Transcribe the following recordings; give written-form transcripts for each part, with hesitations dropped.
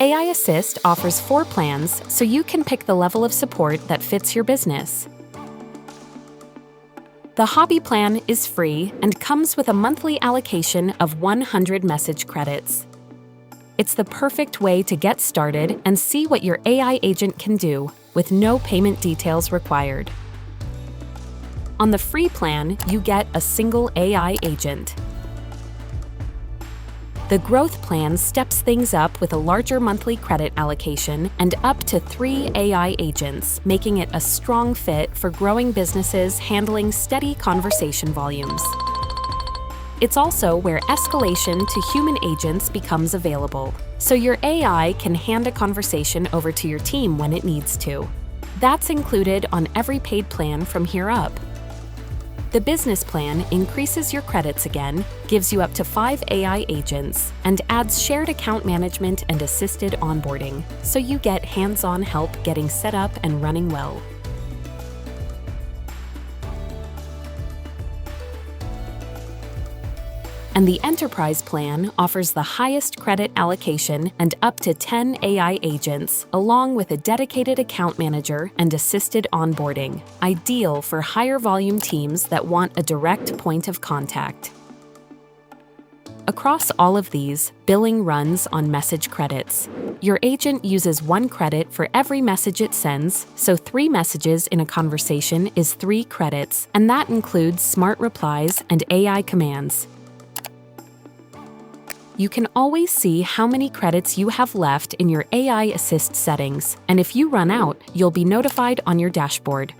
AI Assist offers 4 plans so you can pick the level of support that fits your business. The Hobby plan is free and comes with a monthly allocation of 100 message credits. It's the perfect way to get started and see what your AI agent can do with no payment details required. On the free plan, you get a single AI agent. The Growth plan steps things up with a larger monthly credit allocation and up to 3 AI agents, making it a strong fit for growing businesses handling steady conversation volumes. It's also where escalation to human agents becomes available, so your AI can hand a conversation over to your team when it needs to. That's included on every paid plan from here up. The business plan increases your credits again, gives you up to 5 AI agents, and adds shared account management and assisted onboarding, so you get hands-on help getting set up and running well. And the Enterprise plan offers the highest credit allocation and up to 10 AI agents, along with a dedicated account manager and assisted onboarding, ideal for higher volume teams that want a direct point of contact. Across all of these, billing runs on message credits. Your agent uses 1 credit for every message it sends, so 3 messages in a conversation is 3 credits, and that includes smart replies and AI commands. You can always see how many credits you have left in your AI Assist settings, and if you run out, you'll be notified on your dashboard.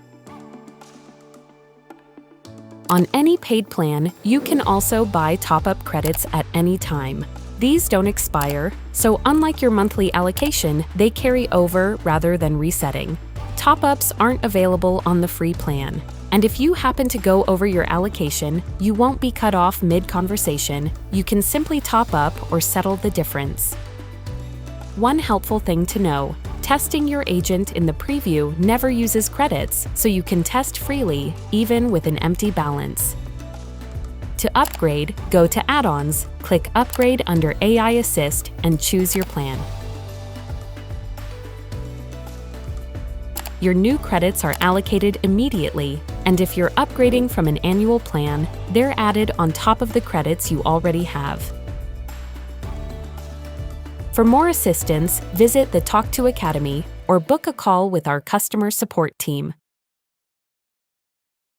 On any paid plan, you can also buy top-up credits at any time. These don't expire, so unlike your monthly allocation, they carry over rather than resetting. Top-ups aren't available on the free plan. And if you happen to go over your allocation, you won't be cut off mid-conversation. You can simply top up or settle the difference. One helpful thing to know, testing your agent in the preview never uses credits, so you can test freely, even with an empty balance. To upgrade, go to Add-ons, click Upgrade under AI Assist, and choose your plan. Your new credits are allocated immediately, and if you're upgrading from an annual plan, they're added on top of the credits you already have. For more assistance, visit the Talk.to Academy or book a call with our customer support team.